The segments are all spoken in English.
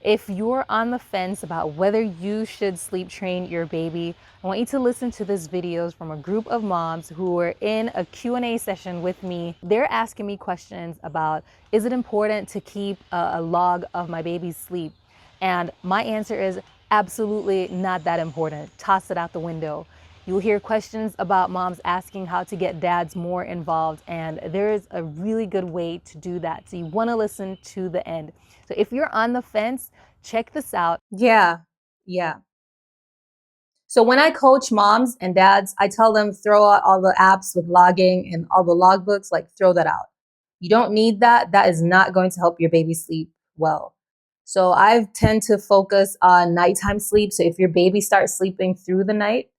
If you're on the fence about whether you should sleep train your baby, I want you to listen to this videos from a group of moms who were in a Q&A session with me. They're asking me questions about, is it important to keep a log of my baby's sleep? And my answer is absolutely not that important. Toss it out the window. You'll hear questions about moms asking how to get dads more involved, and there's a really good way to do that. So you want to listen to the end. So if you're on the fence, check this out. Yeah. So when I coach moms and dads, I tell them throw out all the apps with logging and all the logbooks, like throw that out. You don't need that. That is not going to help your baby sleep well. So I tend to focus on nighttime sleep. So if your baby starts sleeping through the night,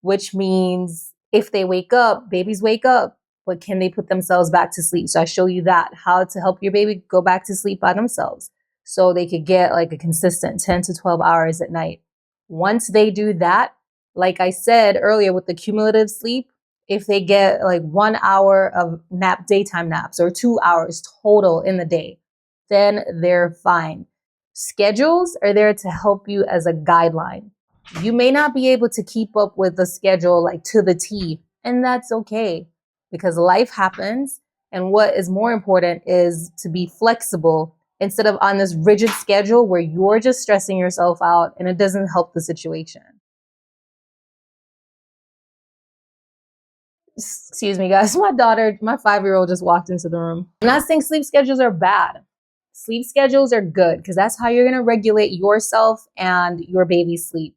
which means if they wake up, babies wake up, but can they put themselves back to sleep? So I show you that, how to help your baby go back to sleep by themselves so they could get like a consistent 10 to 12 hours at night. Once they do that, like I said earlier with the cumulative sleep, if they get like 1 hour of daytime naps or 2 hours total in the day, then they're fine. Schedules are there to help you as a guideline. You may not be able to keep up with the schedule like to the T, and that's okay because life happens. And what is more important is to be flexible instead of on this rigid schedule where you're just stressing yourself out and it doesn't help the situation. Excuse me, guys. My daughter, my 5-year-old just walked into the room. I'm not saying sleep schedules are bad. Sleep schedules are good because that's how you're going to regulate yourself and your baby's sleep.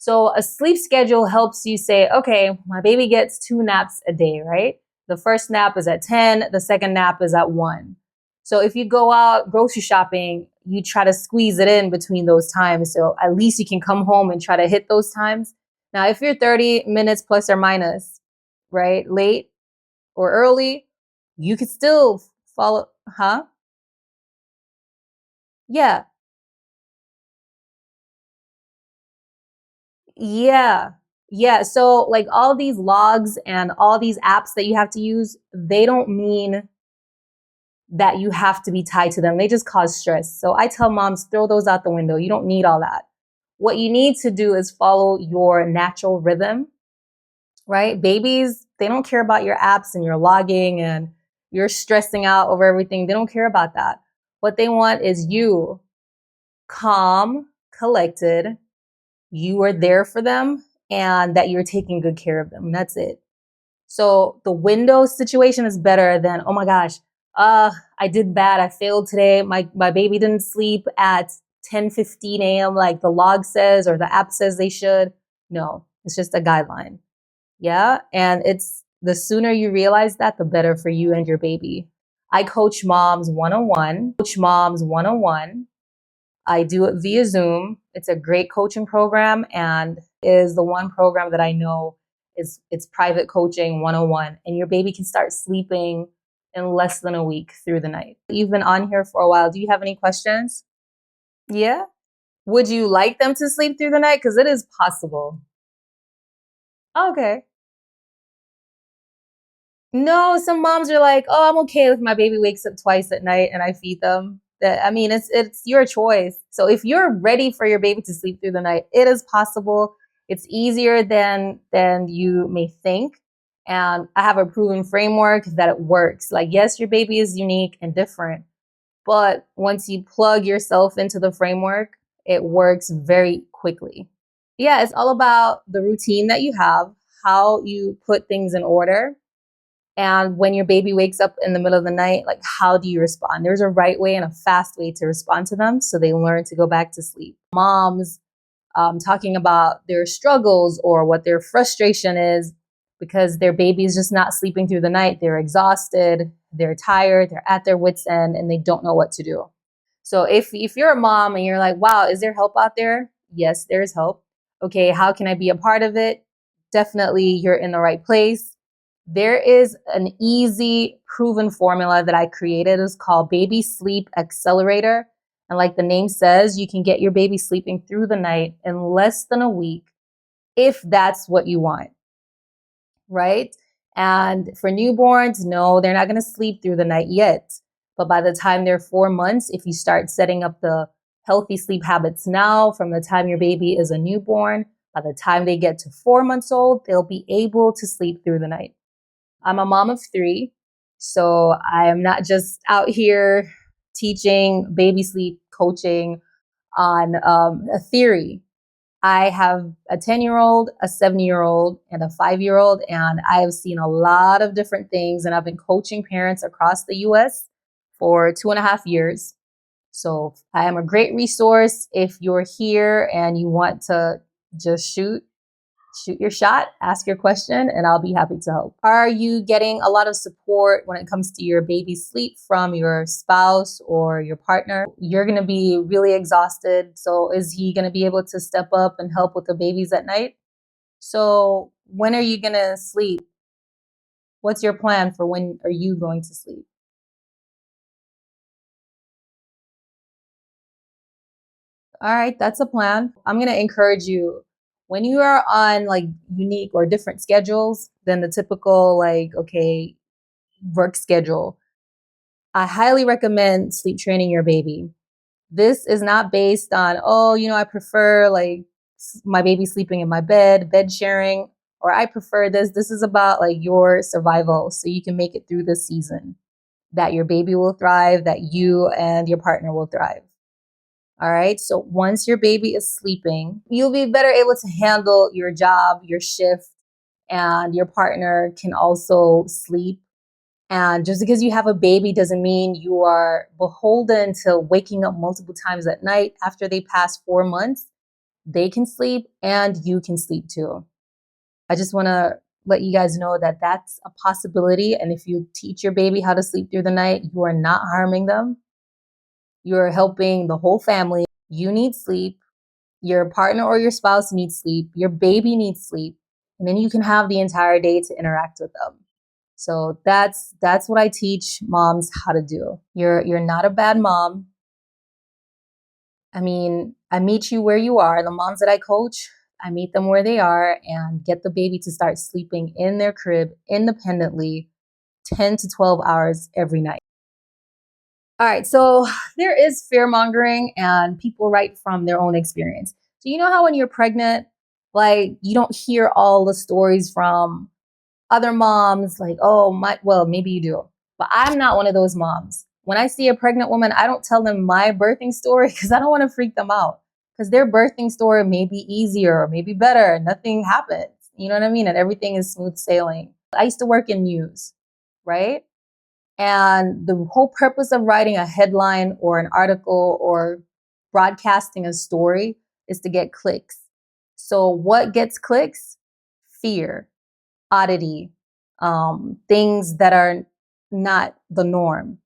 So a sleep schedule helps you say, okay, my baby gets 2 naps a day, right? The first nap is at 10, the second nap is at 1. So if you go out grocery shopping, you try to squeeze it in between those times. So at least you can come home and try to hit those times. Now, if you're 30 minutes plus or minus, right, late or early, you could still follow, huh? Yeah. Yeah. Yeah. So like all these logs and all these apps that you have to use, they don't mean that you have to be tied to them. They just cause stress. So I tell moms, throw those out the window. You don't need all that. What you need to do is follow your natural rhythm, right? Babies, they don't care about your apps and your logging and you're stressing out over everything. They don't care about that. What they want is you calm, collected, you are there for them and that you're taking good care of them. That's it. So the window situation is better than, oh my gosh, I did bad. I failed today. My baby didn't sleep at 10:15 a.m. like the log says or the app says they should. No, it's just a guideline. Yeah. And it's the sooner you realize that, the better for you and your baby. I coach moms one-on-one, I do it via Zoom. It's a great coaching program and is the one program that I know is it's private coaching 101 and your baby can start sleeping in less than a week through the night. You've been on here for a while. Do you have any questions? Yeah. Would you like them to sleep through the night? Because it is possible. Okay. No, some moms are like, "Oh, I'm okay if my baby wakes up twice at night and I feed them." That I mean, it's your choice. So if you're ready for your baby to sleep through the night, it is possible. It's easier than you may think. And I have a proven framework that it works. Like, yes, your baby is unique and different, but once you plug yourself into the framework, it works very quickly. Yeah, it's all about the routine that you have, how you put things in order, and when your baby wakes up in the middle of the night, like how do you respond? There's a right way and a fast way to respond to them so they learn to go back to sleep. Moms talking about their struggles or what their frustration is because their baby is just not sleeping through the night. They're exhausted, they're tired, they're at their wits' end, and they don't know what to do. So if you're a mom and you're like, wow, is there help out there? Yes, there's help. Okay, how can I be a part of it? Definitely, you're in the right place. There is an easy, proven formula that I created. It's called Baby Sleep Accelerator. And like the name says, you can get your baby sleeping through the night in less than a week if that's what you want, right? And for newborns, no, they're not going to sleep through the night yet. But by the time they're 4 months, if you start setting up the healthy sleep habits now from the time your baby is a newborn. By the time they get to 4 months old, they'll be able to sleep through the night. I'm a mom of 3, so I am not just out here teaching baby sleep coaching on a theory. I have a 10-year-old, a 7-year-old, and a 5-year-old, and I have seen a lot of different things, and I've been coaching parents across the US for 2.5 years. So I am a great resource if you're here and you want to just shoot your shot, ask your question, and I'll be happy to help. Are you getting a lot of support when it comes to your baby's sleep from your spouse or your partner? You're going to be really exhausted. So is he going to be able to step up and help with the babies at night? So when are you going to sleep? What's your plan for when are you going to sleep? All right, that's a plan. I'm going to encourage you when you are on like unique or different schedules than the typical like, okay, work schedule. I highly recommend sleep training your baby. This is not based on, oh, I prefer like my baby sleeping in my bed sharing, or I prefer this. This is about like your survival so you can make it through the season, that your baby will thrive, that you and your partner will thrive. All right. So once your baby is sleeping, you'll be better able to handle your job, your shift, and your partner can also sleep. And just because you have a baby doesn't mean you are beholden to waking up multiple times at night after they pass 4 months. They can sleep and you can sleep too. I just want to let you guys know that that's a possibility. And if you teach your baby how to sleep through the night, you are not harming them. You're helping the whole family. You need sleep. Your partner or your spouse needs sleep. Your baby needs sleep. And then you can have the entire day to interact with them. So that's what I teach moms how to do. You're not a bad mom. I mean, I meet you where you are. The moms that I coach, I meet them where they are and get the baby to start sleeping in their crib independently 10 to 12 hours every night. All right, so there is fear mongering and people write from their own experience. So you know how when you're pregnant, like you don't hear all the stories from other moms like, oh, well, maybe you do. But I'm not one of those moms. When I see a pregnant woman, I don't tell them my birthing story because I don't want to freak them out. Because their birthing story may be easier or maybe better. Nothing happens. You know what I mean? And everything is smooth sailing. I used to work in news, right? And the whole purpose of writing a headline or an article or broadcasting a story is to get clicks. So what gets clicks? Fear, oddity, things that are not the norm.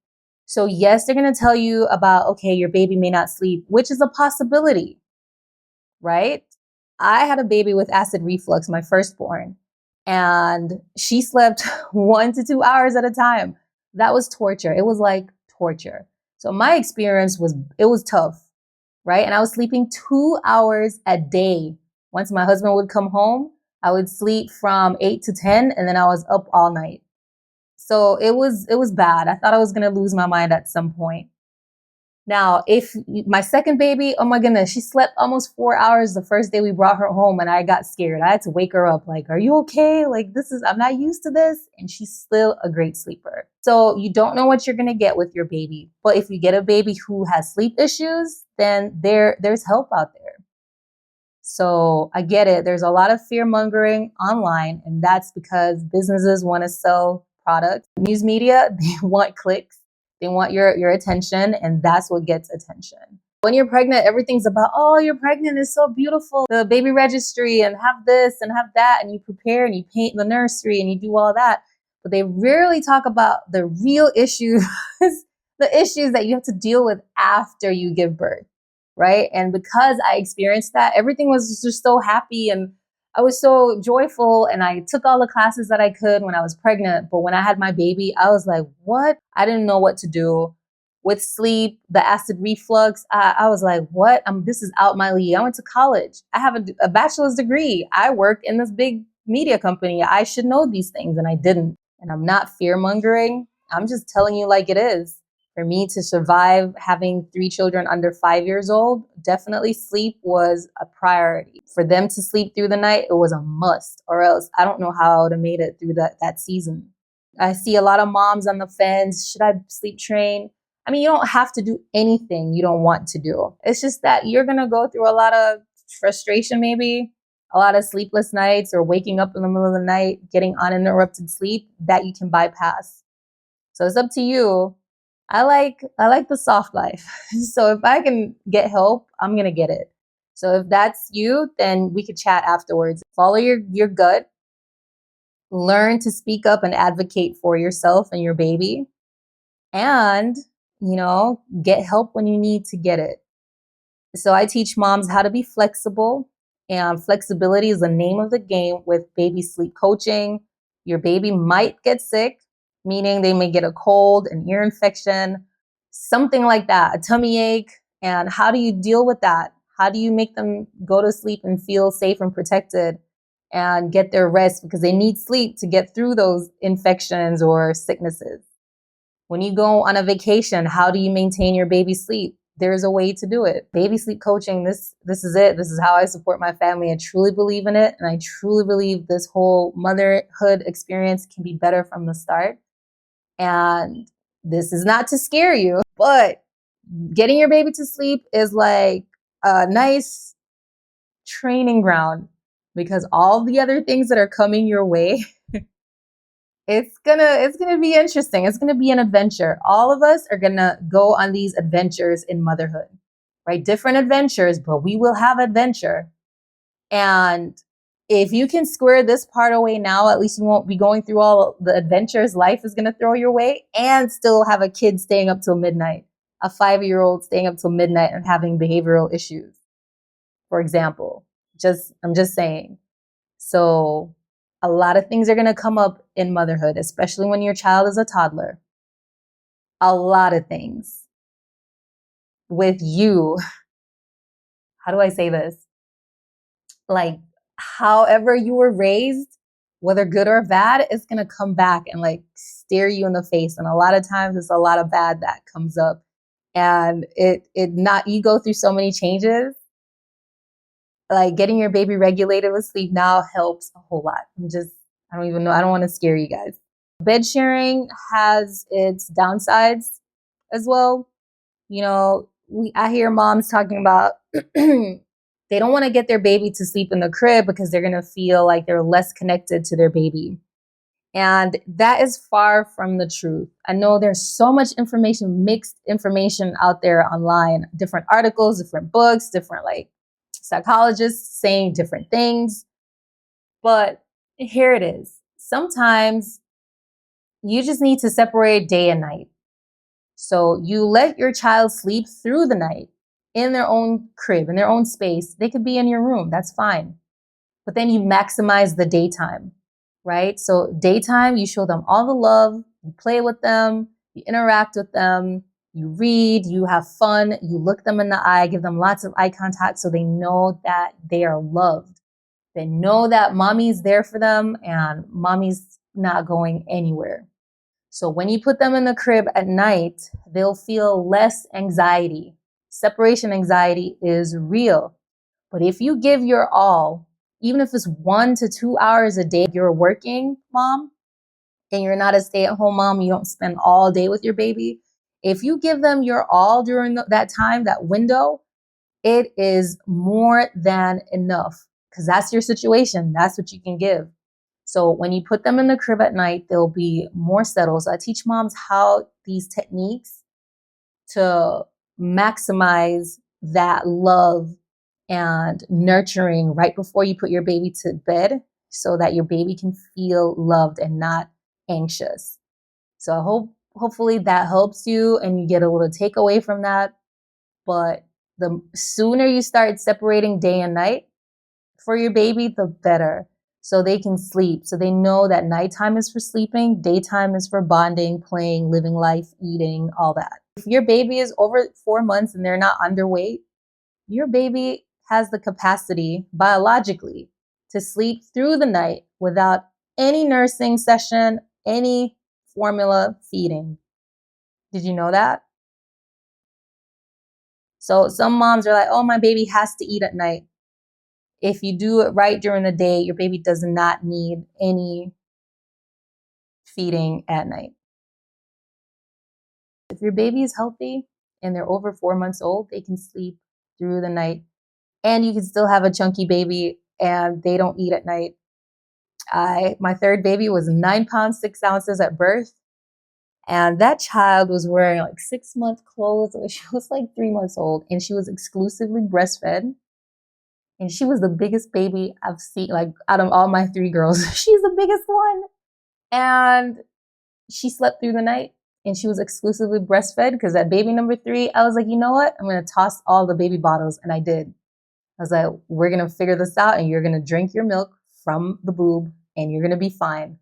So yes, they're going to tell you about, okay, your baby may not sleep, which is a possibility, right? I had a baby with acid reflux, my firstborn, and she slept 1 to 2 hours at a time. That was torture. It was like torture. So my experience it was tough, right? And I was sleeping 2 hours a day. Once my husband would come home, I would sleep from 8 to 10 and then I was up all night. So it was bad. I thought I was going to lose my mind at some point. Now, if my second baby, oh my goodness, she slept almost 4 hours the first day we brought her home and I got scared. I had to wake her up like, are you okay? Like I'm not used to this. And she's still a great sleeper. So you don't know what you're going to get with your baby. But if you get a baby who has sleep issues, then there's help out there. So I get it. There's a lot of fear mongering online, and that's because businesses want to sell products. News media, they want clicks. They want your attention, and that's what gets attention. When you're pregnant, everything's about, oh, you're pregnant, it's so beautiful. The baby registry and have this and have that, and you prepare and you paint the nursery and you do all that. But they rarely talk about the real issues, the issues that you have to deal with after you give birth. Right. And because I experienced that, everything was just so happy and I was so joyful. And I took all the classes that I could when I was pregnant. But when I had my baby, I was like, what? I didn't know what to do with sleep, the acid reflux. I was like, what? This is out my league. I went to college. I have a bachelor's degree. I work in this big media company. I should know these things. And I didn't. And I'm not fear mongering. I'm just telling you like it is. For me to survive having 3 children under 5 years old, definitely sleep was a priority. For them to sleep through the night, it was a must, or else I don't know how I would have made it through that season. I see a lot of moms on the fence. Should I sleep train? I mean, you don't have to do anything you don't want to do. It's just that you're going to go through a lot of frustration, maybe a lot of sleepless nights, or waking up in the middle of the night, getting uninterrupted sleep that you can bypass. So it's up to you. I like the soft life. So if I can get help, I'm going to get it. So if that's you, then we could chat afterwards. Follow your gut. Learn to speak up and advocate for yourself and your baby. And, get help when you need to get it. So I teach moms how to be flexible, and flexibility is the name of the game with baby sleep coaching. Your baby might get sick, meaning they may get a cold, an ear infection, something like that, a tummy ache. And how do you deal with that? How do you make them go to sleep and feel safe and protected and get their rest, because they need sleep to get through those infections or sicknesses? When you go on a vacation, how do you maintain your baby's sleep? There's a way to do it. Baby sleep coaching, this is it. This is how I support my family. I truly believe in it. And I truly believe this whole motherhood experience can be better from the start. And this is not to scare you, but getting your baby to sleep is like a nice training ground, because all the other things that are coming your way, it's gonna be interesting. It's gonna be an adventure. All of us are gonna go on these adventures in motherhood, right? Different adventures, but we will have adventure. And if you can square this part away now, at least you won't be going through all the adventures life is gonna throw your way, and still have a kid staying up till midnight, a 5-year-old staying up till midnight and having behavioral issues, for example. I'm just saying. So a lot of things are going to come up in motherhood, especially when your child is a toddler. A lot of things with you. How do I say this? Like, however you were raised, whether good or bad, it's going to come back and like stare you in the face. And a lot of times it's a lot of bad that comes up, and you go through so many changes. Like, getting your baby regulated with sleep now helps a whole lot. I don't even know. I don't want to scare you guys. Bed sharing has its downsides as well. I hear moms talking about they don't want to get their baby to sleep in the crib because they're going to feel like they're less connected to their baby. And that is far from the truth. I know there's so much information, mixed information out there online, different articles, different books, different psychologists saying different things. But here it is. Sometimes you just need to separate day and night. So you let your child sleep through the night in their own crib, in their own space. They could be in your room. That's fine. But then you maximize the daytime, right? So daytime, you show them all the love. You play with them. You interact with them. You read. You have fun. You look them in the eye. Give them lots of eye contact so they know that they are loved. They know that mommy's there for them and mommy's not going anywhere. So when you put them in the crib at night, they'll feel less anxiety. Separation anxiety is real. But if you give your all, even if it's 1 to 2 hours a day, you're a working mom and you're not a stay-at-home mom, you don't spend all day with your baby. If you give them your all during that time, that window, it is more than enough, because that's your situation. That's what you can give. So when you put them in the crib at night, they'll be more settled. So I teach moms how these techniques to maximize that love and nurturing right before you put your baby to bed, so that your baby can feel loved and not anxious. So I hopefully that helps you and you get a little takeaway from that. But the sooner you start separating day and night for your baby, the better. So they can sleep. So they know that nighttime is for sleeping, daytime is for bonding, playing, living life, eating, all that. If your baby is over 4 months and they're not underweight, your baby has the capacity biologically to sleep through the night without any nursing session, any formula feeding. Did you know that? So some moms are like, oh, my baby has to eat at night. If you do it right during the day, your baby does not need any feeding at night. If your baby is healthy and they're over 4 months old, they can sleep through the night, and you can still have a chunky baby and they don't eat at night. My third baby was 9 pounds, 6 ounces at birth. And that child was wearing like 6-month clothes. She was like 3 months old, and she was exclusively breastfed. And she was the biggest baby I've seen, like out of all my 3 girls. She's the biggest one. And she slept through the night, and she was exclusively breastfed because at baby number 3, I was like, you know what? I'm going to toss all the baby bottles. And I did. I was like, we're going to figure this out, and you're going to drink your milk from the boob, and you're going to be fine.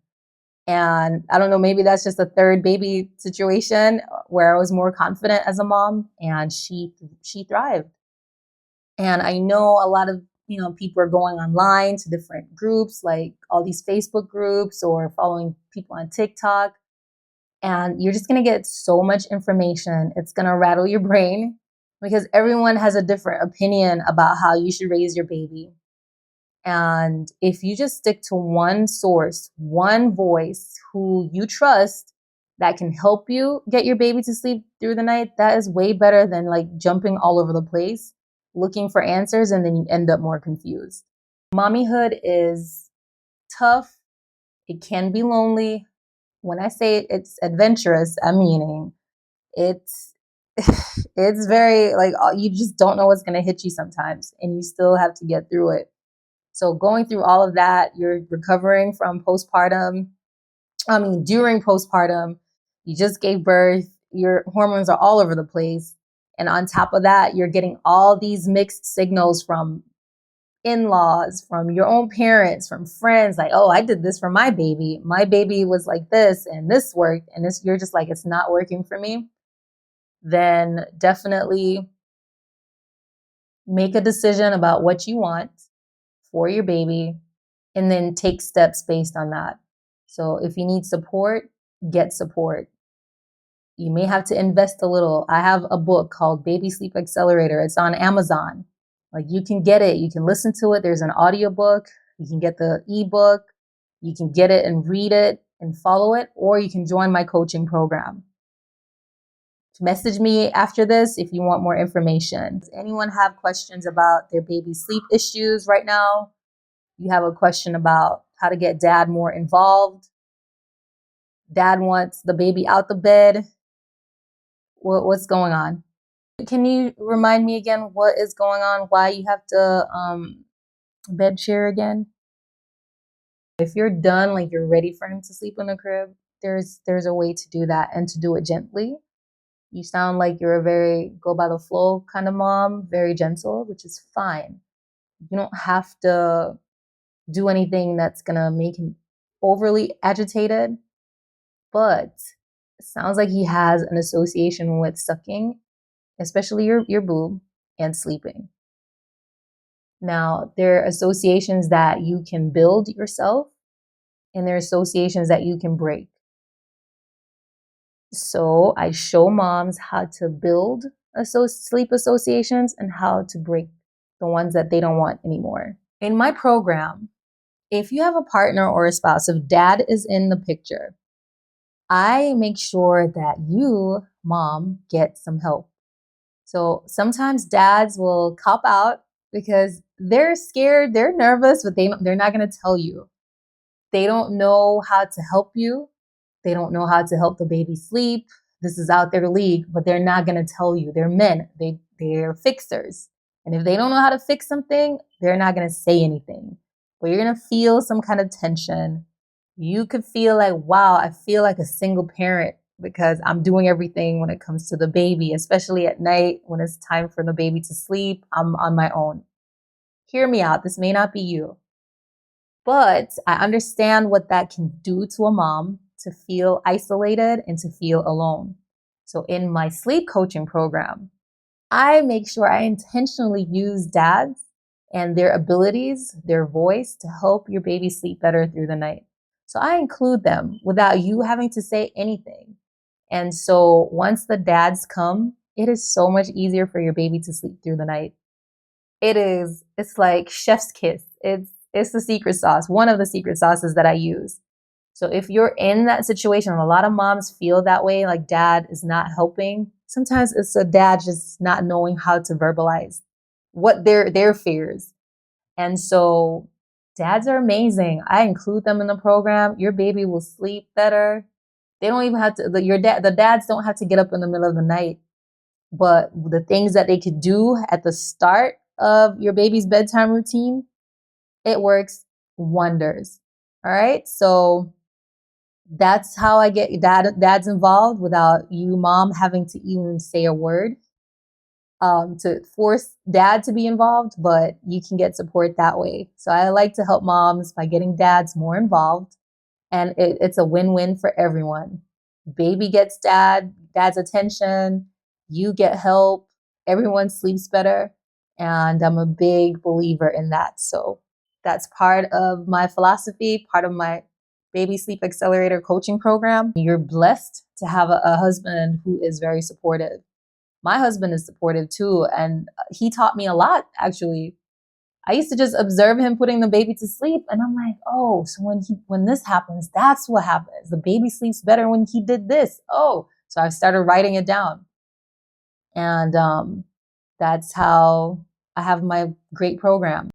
And I don't know, maybe that's just a third baby situation where I was more confident as a mom, and she thrived. And I know a lot of, people are going online to different groups, like all these Facebook groups or following people on TikTok. And you're just going to get so much information. It's going to rattle your brain because everyone has a different opinion about how you should raise your baby. And if you just stick to one source, one voice who you trust that can help you get your baby to sleep through the night, that is way better than like jumping all over the place, looking for answers, and then you end up more confused. Mommyhood is tough. It can be lonely. When I say it's adventurous, I'm meaning it's it's very like you just don't know what's going to hit you sometimes, and you still have to get through it. So going through all of that, you're recovering from postpartum. During postpartum, you just gave birth, your hormones are all over the place. And on top of that, you're getting all these mixed signals from in-laws, from your own parents, from friends, like, oh, I did this for my baby. My baby was like this, and this worked. And this, you're just like, it's not working for me. Then definitely make a decision about what you want for your baby, and then take steps based on that. So if you need support, get support. You may have to invest a little. I have a book called Baby Sleep Accelerator. It's on Amazon. Like, you can get it. You can listen to it. There's an audiobook. You can get the ebook. You can get it and read it and follow it, or you can join my coaching program. Message me after this if you want more information. Does anyone have questions about their baby sleep issues right now? You have a question about how to get dad more involved. Dad wants the baby out the bed. What's going on? Can you remind me again what is going on? Why you have to bed share again? If you're done, like you're ready for him to sleep in the crib, there's a way to do that, and to do it gently. You sound like you're a very go by the flow kind of mom, very gentle, which is fine. You don't have to do anything that's gonna make him overly agitated, but it sounds like he has an association with sucking, especially your boob, and sleeping. Now, there are associations that you can build yourself, and there are associations that you can break. So I show moms how to build sleep associations and how to break the ones that they don't want anymore. In my program, if you have a partner or a spouse, if dad is in the picture, I make sure that you, mom, get some help. So sometimes dads will cop out because they're scared, they're nervous, but they're not going to tell you. They don't know how to help you. They don't know how to help the baby sleep. This is out their league, but they're not going to tell you. They're men. They're fixers. And if they don't know how to fix something, they're not going to say anything. But you're going to feel some kind of tension. You could feel like, wow, I feel like a single parent because I'm doing everything when it comes to the baby, especially at night when it's time for the baby to sleep. I'm on my own. Hear me out. This may not be you. But I understand what that can do to a mom, to feel isolated and to feel alone. So in my sleep coaching program, I make sure I intentionally use dads and their abilities, their voice to help your baby sleep better through the night. So I include them without you having to say anything. And so once the dads come, it is so much easier for your baby to sleep through the night. It's like chef's kiss. It's the secret sauce, one of the secret sauces that I use. So if you're in that situation, a lot of moms feel that way, like dad is not helping. Sometimes it's a dad just not knowing how to verbalize what their fears. And so dads are amazing. I include them in the program. Your baby will sleep better. They don't even have to, the dads don't have to get up in the middle of the night. But the things that they could do at the start of your baby's bedtime routine, it works wonders. All right. So that's how I get dads involved without you, mom, having to even say a word to force dad to be involved, but you can get support that way. So I like to help moms by getting dads more involved, and it's a win-win for everyone. Baby gets dad's attention, you get help, everyone sleeps better, and I'm a big believer in that. So that's part of my philosophy, part of my Baby Sleep Accelerator coaching program. You're blessed to have a husband who is very supportive. My husband is supportive too, and he taught me a lot, actually. I used to just observe him putting the baby to sleep, and I'm like, oh, so when this happens, that's what happens. The baby sleeps better when he did this. Oh, so I started writing it down, and that's how I have my great program.